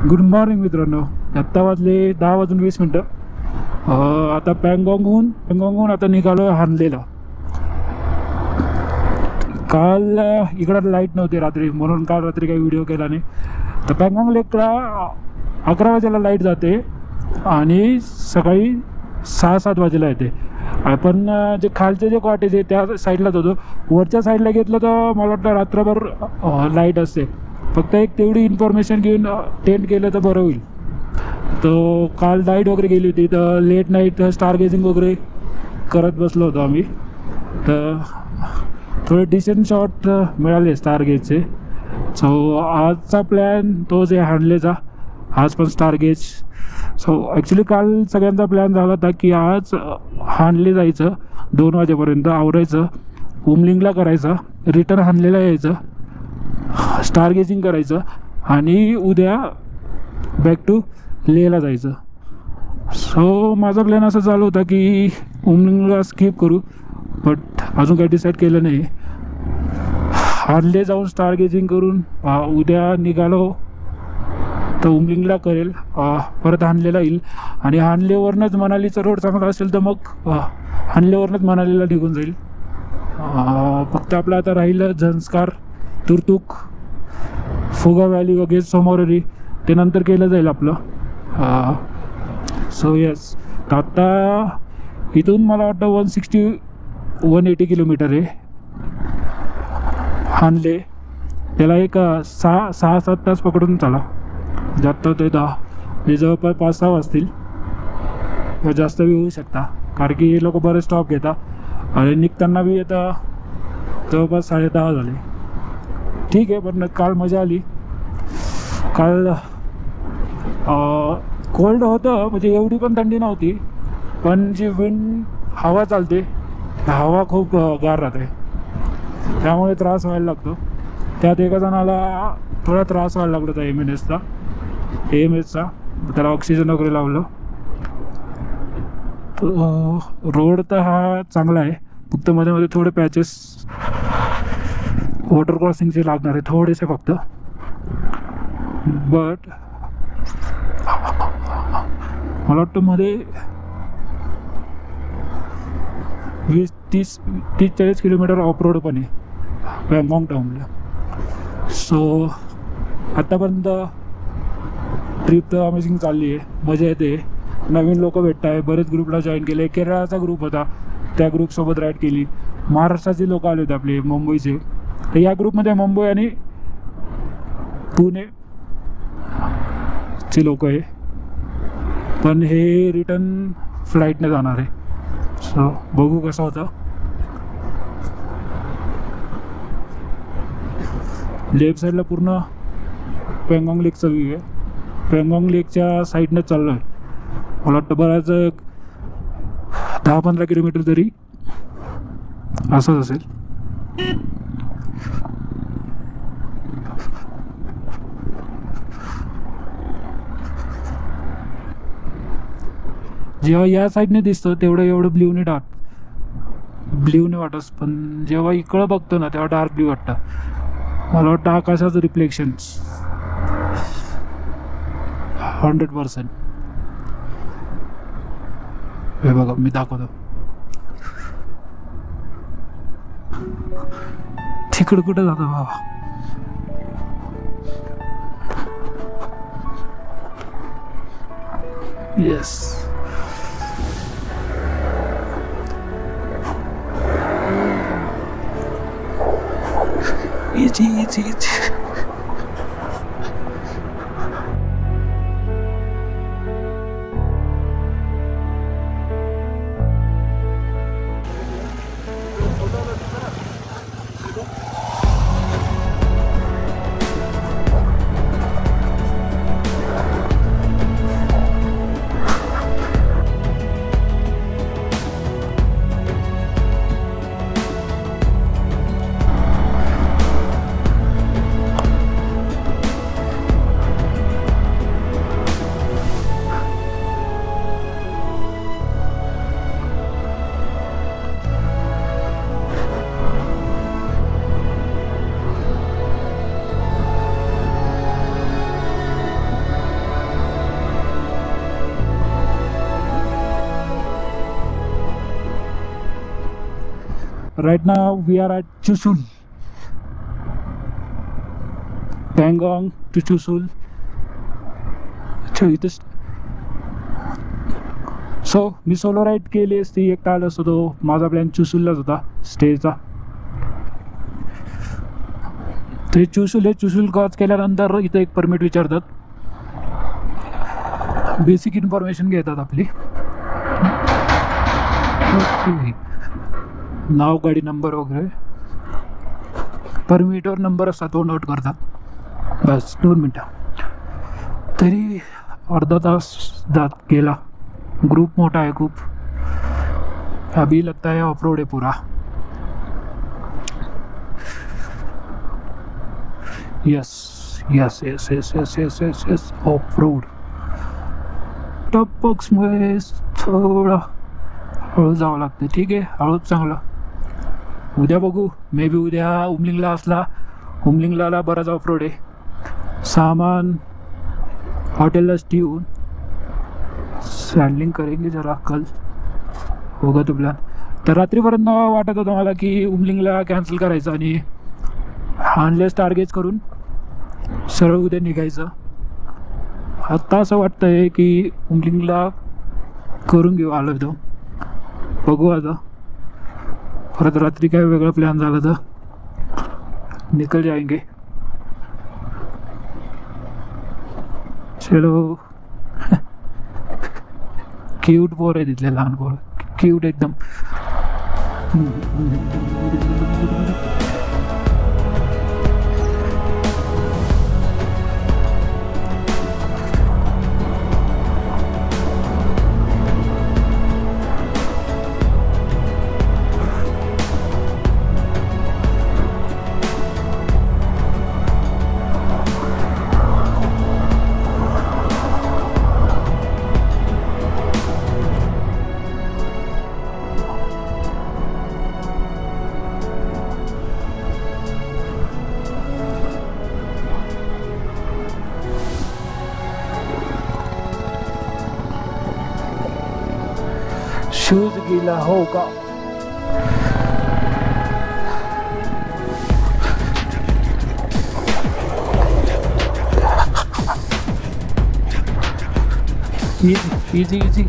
Good morning मित्रांनो. आत्ता वाजले 10:20. आता पँगॉंगहून आता निघालो हानलेला. काल इकडं लाईट नव्हती रात्री, म्हणून काल रात्री काही व्हिडिओ केला नाही. तर पँगॉंग लेकला 11 वाजेला लाईट जाते आणि सकाळी 6-7 वाजेला येते. आपण जे खालचे जे कॉटेज आहे त्या साईडलाच होतो. वरच्या साईडला घेतलं तर मला वाटतं रात्रभर लाईट असते. फक्त एक तेवढी इन्फॉर्मेशन घेऊन टेंट केलं तर बरं होईल. तर काल लाईट वगैरे गेली होती, तर लेट नाईट स्टार गेजिंग वगैरे करत बसलो होतो आम्ही. तर थोडे डिसेंट शॉट मिळाले स्टार गेजचे. सो आजचा प्लॅन तोच आहे हानलेचा. आज पण स्टार गेज. सो ॲक्च्युली काल सगळ्यांचा प्लॅन झाला होता की आज हानले जायचं, 2 वाजेपर्यंत आवरायचं, उमलिंगला करायचं, रिटर्न हानलेला यायचं, स्टार गेजिंग करायचं आणि उद्या बॅक टू लेहला जायचं. सो माझा प्लॅन असा चालू होता की उमलिंगला स्किप करू, बट अजून काही डिसाईड केलं नाही. हानले जाऊन स्टार गेजिंग करून उद्या निघालो तर उमलिंगला करेल, परत हानलेला येईल आणि हानलेवरनंच मनालीचा रोड चांगला असेल तर मग हानलेवरनंच मनालीला निघून जाईल. फक्त आपलं आता राहिलं झंस्कार, तुर्तुक, फुगा व्हॅली वगैरे समोररी ते नंतर केलं जाईल आपलं. सो येस, तर आत्ता इथून मला वाटतं 160-180 किलोमीटर आहे हानले. त्याला एक 6-7 तास पकडून चाला. जास्त होते 10, म्हणजे जवळपास 5-6 वाजतील व जास्त बी होऊ शकता, कारण की हे लोक बरेच स्टॉप घेतात आणि निघताना बी आता जवळपास 10:30 झाले. ठीक आहे, पण काल मजा आली. काल कोल्ड होतं, म्हणजे एवढी पण थंडी नव्हती, पण जी विंड हवा चालते हवा खूप गार राहते, त्यामुळे त्रास व्हायला लागतो. त्यात एका जणाला थोडा त्रास व्हायला लागला होता AMHचा, त्याला ऑक्सिजन वगैरे लावलं. रोड तर हा चांगला आहे, फक्त मध्ये मध्ये थोडे पॅचेस वॉटर क्रॉसिंगचे लागणार आहे थोडेसे फक्त. बट मला वाटतं मध्ये 20-30-40 किलोमीटर ऑफ रोड पण आहे पँगॉंग टाऊनला. सो आत्तापर्यंत ट्रिप तर अमेझिंग चालली आहे, मजा येते. नवीन लोक भेटत आहे, बरेच ग्रुपला जॉईन केले. केरळाचा ग्रुप होता, त्या ग्रुपसोबत राईड केली. महाराष्ट्राचे लोक आले होते आपले, मुंबईचे. तर या ग्रुपमध्ये मुंबई आणि पुणे चे लोक आहे, पण हे रिटर्न फ्लाईटने जाणार आहे. सो बघू कसं होतं. लेफ्ट साईडला पूर्ण पँगॉंग लेकचा व्ह्यू आहे. पँगॉंग लेकच्या साईडनं चाललो आहे. मला वाटतं बराच 10-15 किलोमीटर तरी असंच असेल. जेव्हा या साईडने दिसतं तेवढं एवढं ब्ल्यूने वाटत, पण जेव्हा इकडं बघतो ना तेव्हा डार्क ब्ल्यू वाटतं. मला वाटतं आकाशाचं रिफ्लेक्शन्स 100%. हे बघा मी दाखवतो, तिकडं कुठं जातं बाबा. Yes, easy. right now we are at Chushul. Pangong to Chushul. So me solo ride केली असती, एकटा आलो असतो तो. माझा प्लॅन चुसूललाच होता स्टेचा. ते चुसूल क्रॉस केल्यानंतर इथं एक परमिट विचारतात, बेसिक इन्फॉर्मेशन घेतात आपली. नाव, गाडी नंबर वगैरे, परमिटवर नंबर असतात तो नोट करतात. बस 2 मिनटं. तरी अर्धा तास जात गेला. ग्रुप मोटा है खूप. अभी लगता है ऑफ रोड है पूरा. Yes yes yes yes yes yes yes yes off road. Top बॉक्समुळे थोडं हळू जावं लागतं. ठीक आहे, हळूच चांगलं. उद्या बघू, मे बी उद्या उमलिंगला असला. उमलिंगला बराच ऑफ रोड आहे. सामान हॉटेललाच ठेवून सॅडलिंग करेंगे जरा. कल होगा तो प्लॅन. तर रात्रीपर्यंत वाटत होतं मला की उमलिंगला कॅन्सल करायचं आणि हानलेस टार्गेट करून सरळ उद्या निघायचं. आत्ता असं वाटतं आहे की उमलिंगला करून घेऊ आलो तो. बघू आता, परत रात्री काय वेगळा प्लॅन झाला तर निकल जाएंगे. चलो. क्यूट पोर आहे तिथले, लहान पोर, क्यूट एकदम. शूज गीला होगा. Easy easy.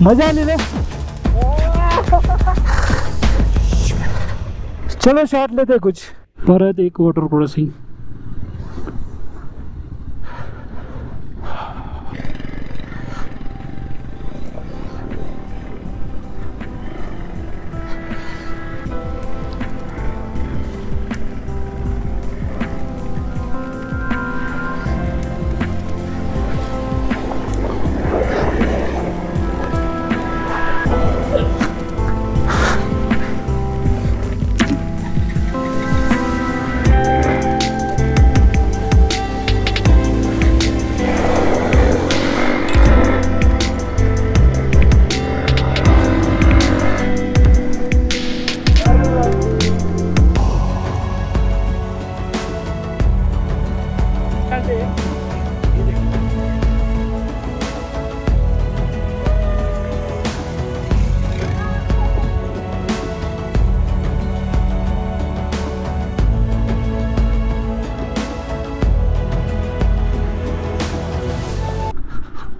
मजा आली रे. चलो शॉट लेते कुछ. परत एक वॉटर क्रॉसिंग.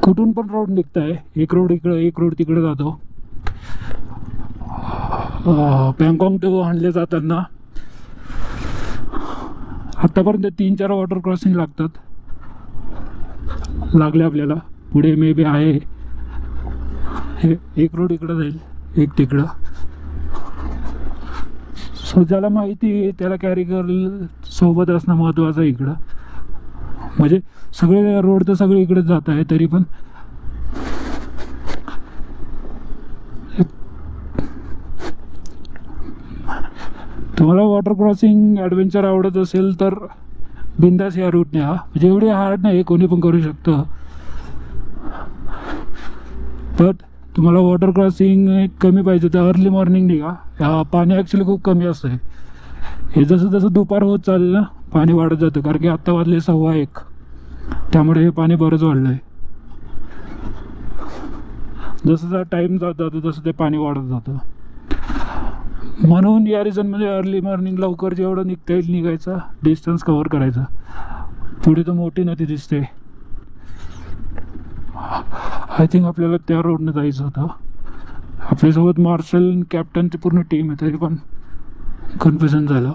कुठून पण रोड निघताय. एक रोड इकडं, एक रोड तिकडे जातो. पँगॉंग टू हानले जाताना आतापर्यंत 3-4 वॉटर क्रॉसिंग लागले आपल्याला. पुढे मे बी आहे. एक रोड इकडं जाईल, एक तिकडं. सो ज्याला माहिती त्याला कॅरी कर सोबत असणं महत्त्वाचं आहे इकडं. म्हणजे सगळे रोड तर सगळे इकडेच जात आहे, तरी पण तुम्हाला वॉटर क्रॉसिंग ॲडव्हेंचर आवडत असेल तर बिंदास या रूटने हा. म्हणजे एवढी हार्ड नाही, कोणी पण करू शकतं. बट तुम्हाला वॉटर क्रॉसिंग कमी पाहिजे तर अर्ली मॉर्निंग निघा. पाणी ॲक्च्युली खूप कमी असतं. हे जसं जसं दुपार होत चालेल ना पाणी वाढत जातं, कारण की आत्ता वाजले 1:15, त्यामुळे हे पाणी बरंच वाढलं आहे. जसं जसा टाईम जात जातो तसं ते पाणी वाढत जातं. म्हणून या रिझनमध्ये अर्ली मॉर्निंग लवकर जेवढं निघता येईल निघायचं, डिस्टन्स कव्हर करायचं. पुढे तर मोठी नदी दिसते. आय थिंक आपल्याला त्या रोडने जायचं होतं. आपल्यासोबत मार्शल कॅप्टनची पूर्ण टीम आहे, तरी पण कन्फ्युजन झालं.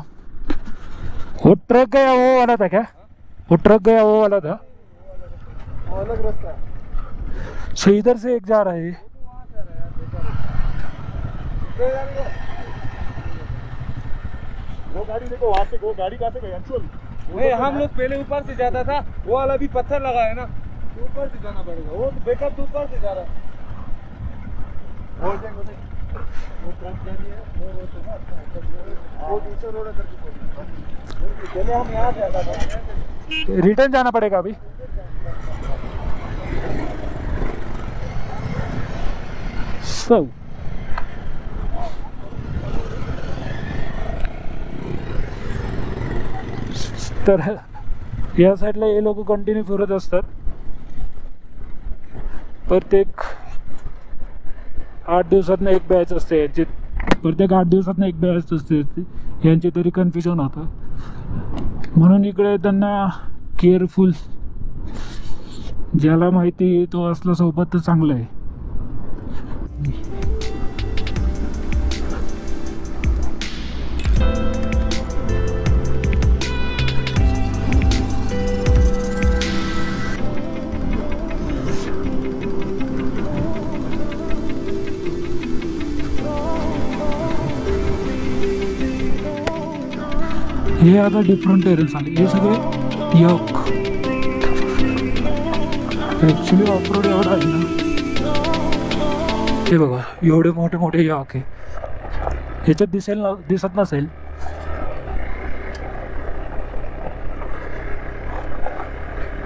वो ट्रक गया वो वाला था क्या? वो ट्रक गया वो वाला था, वो अलग रास्ता है. सो इधर से एक जा रहा है. वो गाड़ी देखो वहाँ से, वो गाड़ी कहाँ से गई अंशुल? वही हम लोग पहले ऊपर से जाता था, वो वाला भी पत्थर लगा है ना, ऊपर से जाना पड़ेगा. वो बैकअप ऊपर से जा रहा है. वो ट्रक गाड़ी है, वो तो ना वो दूसरा रोड है पहले हम यहाँ से आता था. रिटर्न जाना पड़ेगा अभी. सो तर या साईडला हे लोक कंटिन्यू फिरत असतात. प्रत्येक 8 दिवसातनं एक बॅच असते यांची. प्रत्येक 8 दिवसातनं एक बॅच असते यांची, तरी कन्फ्युजन होतं. म्हणून इकडे त्यांना केअरफुल, ज्याला माहिती तो असला सोबत तर चांगलं आहे. हे आता डिफरंट टेरेस आले. हे सगळे यॉक. ॲक्च्युली ऑफरोड एवढा आहे ना, हे बघा एवढे मोठे मोठे यॉक आहे. ह्याच्यात दिसत नसेल.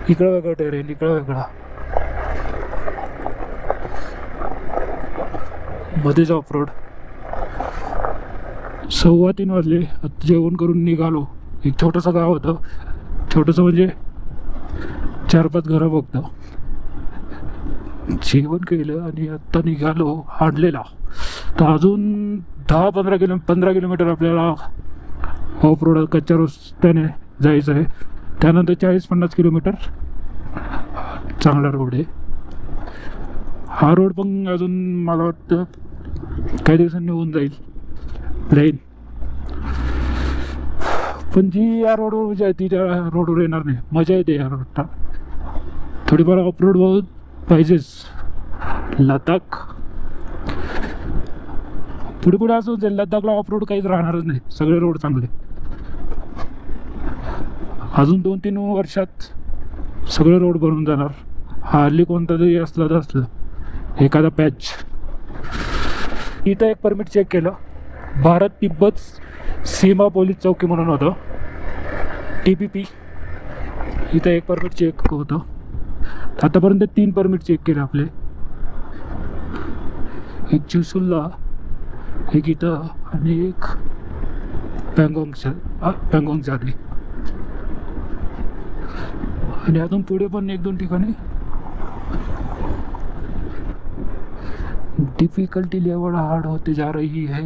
इकडं वेगळं टेरेन, इकडं वेगळा, मध्येच ऑफरोड. 3:15 वाजले. आता जेवण करून निघालो. एक छोटंसं गाव होतं, छोटंसं म्हणजे 4-5 घरं बघतो. जेवण केलं आणि आत्ता निघालो हाडलेला. तर अजून 15 किलोमीटर आपल्याला ऑफ रोड कच्च्या रस्त्याने जायचं आहे. त्यानंतर 40-50 किलोमीटर चांगला रोड आहे. हा रोड पण अजून मला वाटतं काही दिवसांनी होऊन जाईल प्लेन. पण जी या रोडवर मजा आहे ती त्या रोडवर येणार नाही. मजा येते या रोडला. थोडीफार ऑफ रोड बहुत पाहिजेच. लडाख पुढे पुढे असं जाईल, लडाखला ऑफ रोड काहीच राहणारच नाही. सगळे रोड चांगले. अजून 2-3 वर्षात सगळे रोड बनून जाणार. हार्ली कोणता तरी असलं तर असलं एखादा पॅच. इथं एक परमिट चेक केलं. भारत तिब्बत सीमा पोलीस चौकी म्हणून होतं, TPP. इथं एक परमिट चेक होतं. आतापर्यंत 3 परमिट चेक केले आपले. एक चिसुलला, एक इथं आणि एक पँगॉंगच्या आधी. आणि अजून पुढे पण 1-2 ठिकाणी. डिफिकल्टी लेवल हार्ड होते जा रही है.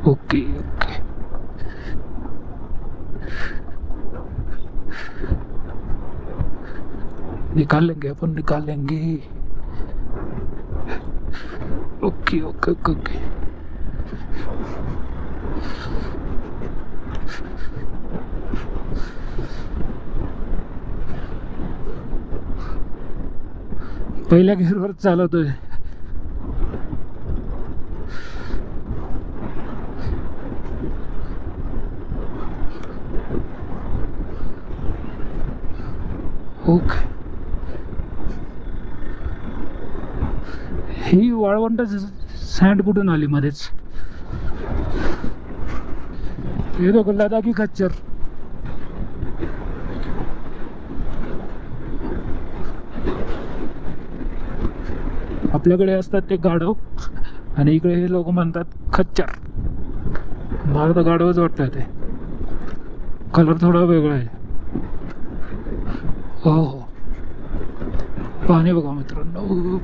Okay okay. निकाल लेंगे अपन, निकाल लेंगे. Okay okay okay okay. पहिल्या गिअरवर चालवतोय. ओके. ही वाळवंट सँड कुठून आली मध्येच? हे बघ लडाखी खच्चर. आपल्याकडे असतात ते गाढव आणि इकडे हे लोक म्हणतात खच्चर. मला तर गाढवच वाटतं ते. कलर थोडा वेगळा आहे. हो हो, पाणी बघा मित्रांनो.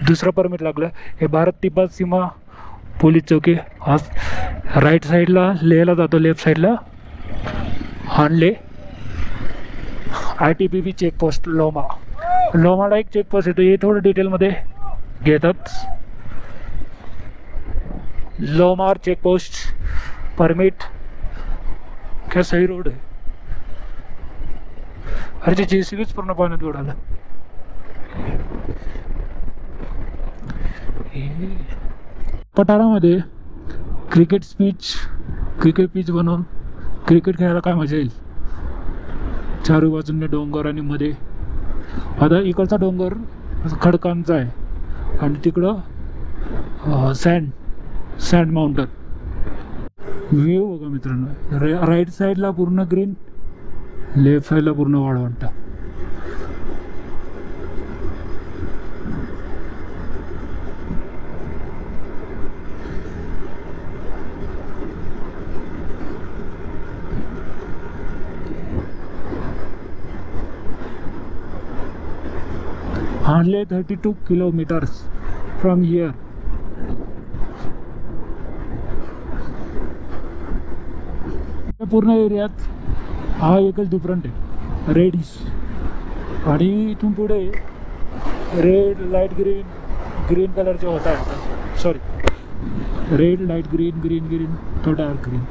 दुसरं परमिट लागलं. हे भारत तिब्बत सीमा पोलीस चौकी. हा राईट साईडला लेहला जातो, लेफ्ट साईडला हानले. ITBP चेकपोस्ट लोमा. लोमाला एक चेकपोस्ट येतो, हे थोडं डिटेलमध्ये घेतात. लोमार चेकपोस्ट परमिट. क्या सही रोड आहे. अरे ते JCBच पूर्ण पाण्यात उडालं. पठारामध्ये क्रिकेट पिच बनवून क्रिकेट खेळायला काय मजा येईल. चारू बाजूंनी डोंगर आणि मध्ये आता इकडचा डोंगर खडकांचा आहे आणि तिकडं सँड माउंटन. व्ह्यू बघा मित्रांनो. राईट साईडला पूर्ण ग्रीन, लेफ्ट साईडला पूर्ण वाळवंट. Hardly 32 kilometers from here. पूर्ण एरियात हा एकच डिफरंट आहे, रेडिश. आणि इथून पुढे रेड लाईट ग्रीन कलरचे होत आहेत. सॉरी, रेड लाईट ग्रीन तो डार्क ग्रीन.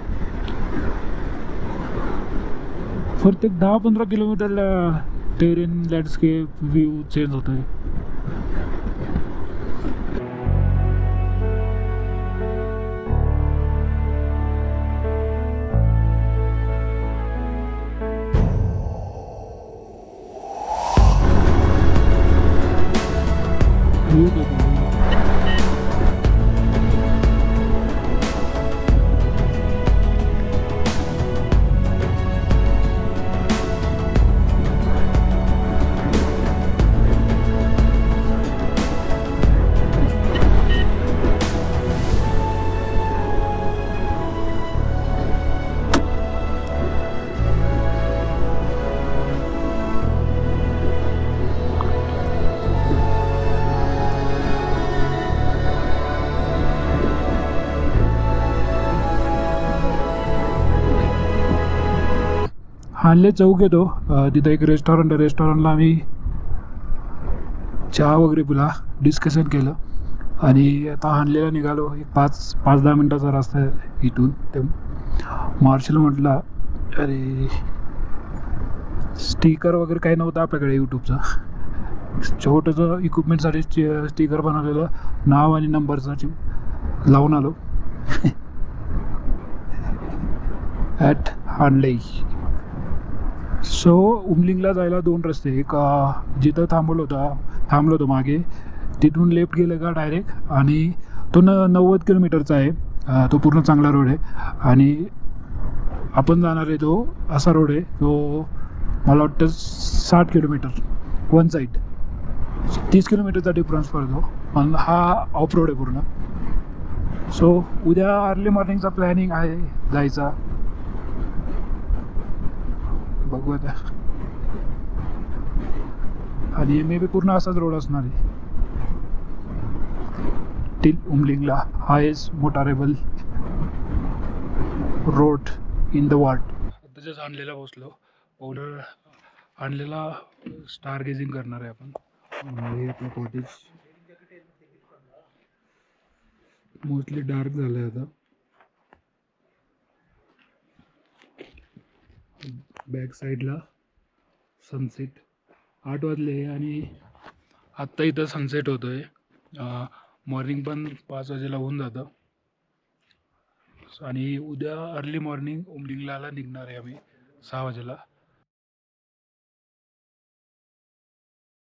प्रत्येक 10-15 किलोमीटरला टेरेन लँडस्केप व्ह्यू चेंज होत आहे. हानले चौक येतो, तिथं एक रेस्टॉरंट आहे. रेस्टॉरंटला आम्ही चहा वगैरे पिला, डिस्कशन केलं आणि आता हानलेला निघालो. एक 5-10 मिनटाचा रस्ता आहे इथून. ते मार्शल म्हटला, अरे स्टिकर वगैरे काही नव्हतं आपल्याकडे यूट्यूबचा. छोटंसं इक्विपमेंटसाठी स्टिकर बनवलेलं, नाव आणि नंबरचं लावून आलो. At Hanle. सो उमलिंगला जायला 2 रस्ते. एक जिथं थांबलो होतो मागे, तिथून लेफ्ट गेलं का डायरेक्ट, आणि तो 90 किलोमीटरचा आहे. तो पूर्ण चांगला रोड आहे. आणि आपण जाणार आहे तो असा रोड आहे, तो मला वाटतं 60 किलोमीटर वन साईड. 30 किलोमीटरचा डिफरन्स पडतो. पण हा ऑफ रोड आहे पूर्ण. सो उद्या अर्ली मॉर्निंगचा प्लॅनिंग आहे जायचा. बघू आता. आणि मे बी पूर्ण असाच रोड असणार आहे till Umlingla. Highest motorable road in the world. आताच आणलेला पोचलो. ऑर्डर आणलेला स्टार गेजिंग करणार आहे आपण. हे आपलं कॉटेज मोस्टली डार्क झालं आहे आता. बॅक साईडला सनसेट 8 वाजले आणि आत्ता इथं सनसेट होतो आहे. मॉर्निंग पण 5 वाजेला होऊन जातं आणि उद्या अर्ली मॉर्निंग उमलिंगला निघणार आहे आम्ही 6 वाजेला.